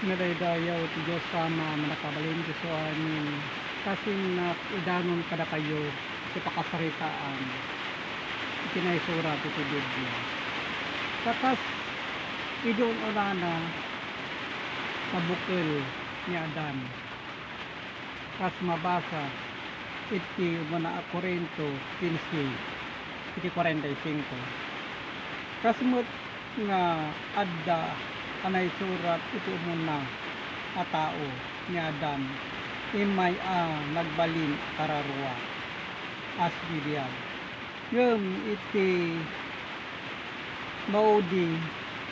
Nadaydayaw ti Diyos sama manakabalin ti so amin kasi na idanon kada kayo ti pakasaritaan itinaysura ti Biblia. Kakas idon orana sa bukil ni Adan. Kas mabasa iti muna Korinto 15 iti 45. Kasmut nga adda anay surat iti umuna a tao ni Adan imay nagbalin kararwa as bibiyag. Yung iti maudi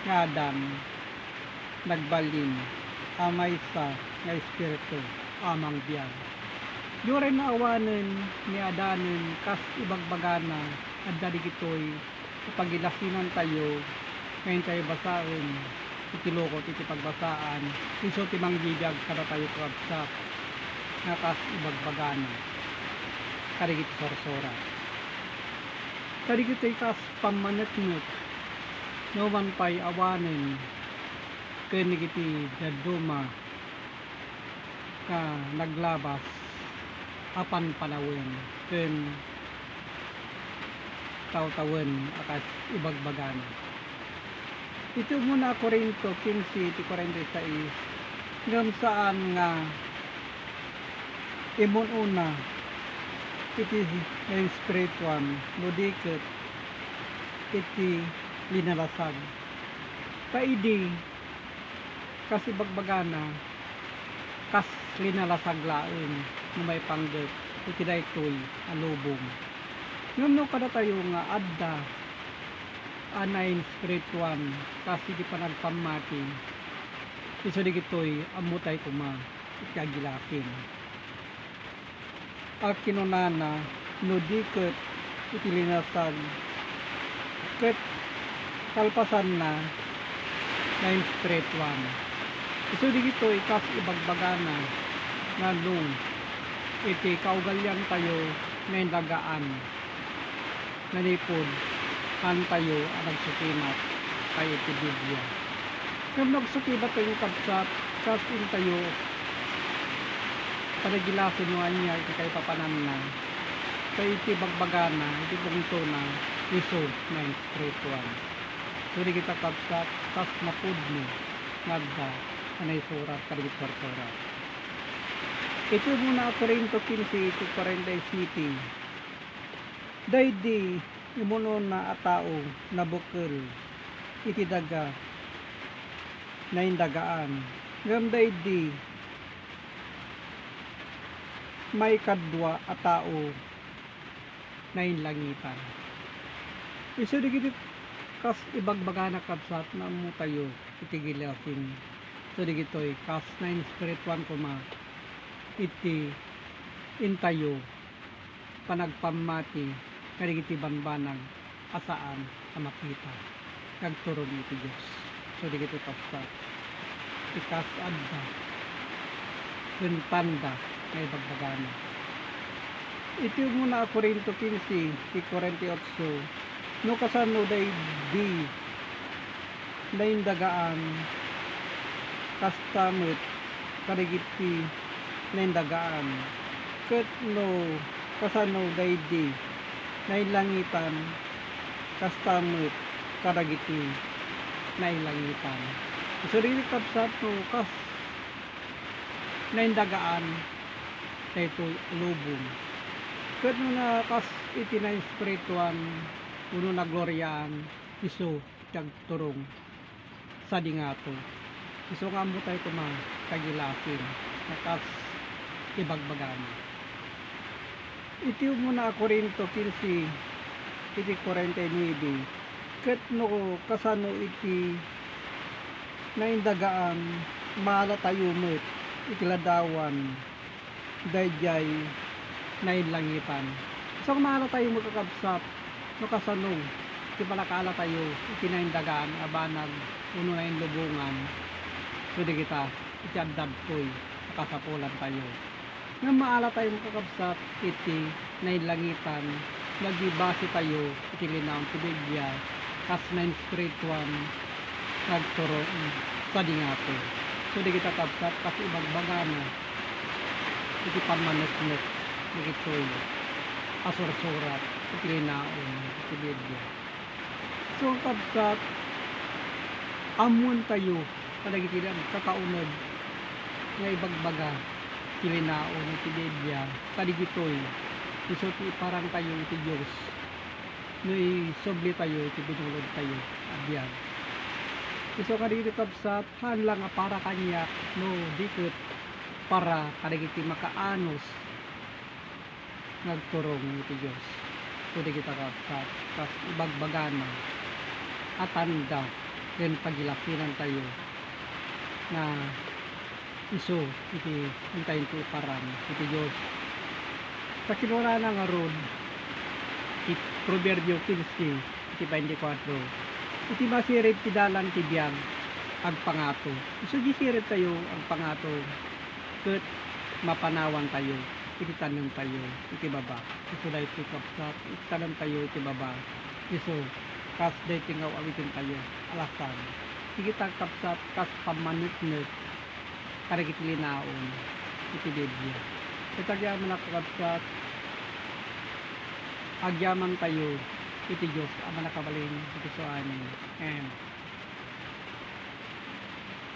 nga Adan nagbalin amay sa nga espiritu amang biyag. Yure na awanen ni Adanen kas ibagbagana adda digitoy pagilasinan tayo ngayon tayo basain itilokot iti pagbasaan iso ti mangbibiyag kada tayo kabsak nga kas ibagbagana kadigit sorsora kadigit kas pamanetnut no man pay awanen kenigiti daduma ka naglabas apan panawin ken taw-tawen akas ibagbagana. Ito muna Korinto 15 iti 46 ngam saan nga imon una iti ng spiritual ludiket iti linalasag kaidi kasi bagbagana kas linalasag laeng na may panggap iti daytoy alubong ngam no kada tayo nga adda anayin spiritual kasi di pa nagpamati iso di gitoy amutay kuma ikagilakin at kinunana no diket iti linasag ket kalpasan na nayin spiritual iso di gitoy kas ibagbagana nga nung iti kaugalyan tayo na dagaan nanipod kan tayo ang nagsukimat kay iti Biblia. Kung nagsukimat tayo kabsat, kasin tayo panagilasin mo niya iti kayo papanan na kay iti bagbagana, iti bungto na iso na spiritual. So di kita kabsat, kas napud mo nagda anay surat, karibit surat. Ito muna Korinto 15 iti 47 daydi imuno na atao na bukil iti daga na indagaan ngam daydi may kadwa atao na inlangitan iso digiti kas ibagbagana kabsat na mo tayo iti gilasin so digitoy kas na spiritual kuma iti intayo panagpamati karigiti banbanag asaan sa makita kagturon iti Diyos so digito tapos ikas adda tanda na ibagbagana iti muna Korinto 15 ti 48 no kasano day di naindagaan kastamot karigiti naindagaan ket no kasano day di nailangitan kastamot karagiti nailangitan so rin kapsat no kas naindagaan na ito lubong ket no na kas iti na spirituan uno na gloryaan iso tagturong sa dingato iso nga mo tayo kuma kagilasin na kas ibagbagana iti muna Korinto 15 iti 49 ket no kasano iti naindagaan maala tayo met iti ladawan dayjay nainlangitan so kung maala tayo magkakabsat no kasano iti palakaala tayo iti naindagaan abanag uno na inlubungan so di kita iti addad ko'y kasapulan tayo nga maala tayo makakabsat iti nailangitan nagibase tayo iti linaw ti Biblia kas na spiritual nagturo sa dingato So di kita kapsat kasi ibagbagana iti pamanot-not iti toy asur-surat iti linaon iti Biblia. So kapsat amon tayo kadagiti kakaunod nga ibagbaga iti linaon iti Biblia kadigitoy iso ti parang tayo iti Dios no isobli tayo iti binulod tayo abyan. Iso kadagiti kapsat hanlang nga para kanya no dikit para kadagiti makaanos nagturong iti Dios. So di kita kapsat kas ibagbagana at tanda ken pagilasinan tayo na iso iti hintayin ti parang iti Dios. Sa kinuna nga rod iti Proverbio 15 iti 24 iti masirip ti dalan ti biyag ag pangato. Iso di sirip tayo ang pangato ket mapanawan tayo iti tanem tayo iti baba. Iso da iti kapsat iti tanem tayo iti baba. Iso kas day tingaw awitin tayo alasan. Iti kapsat kas pamanutnut kadagiti linaon iti Biblia. Iti agyaman kapsat agyaman tayo iti Dios ama nakabalin iti suanin. Amen.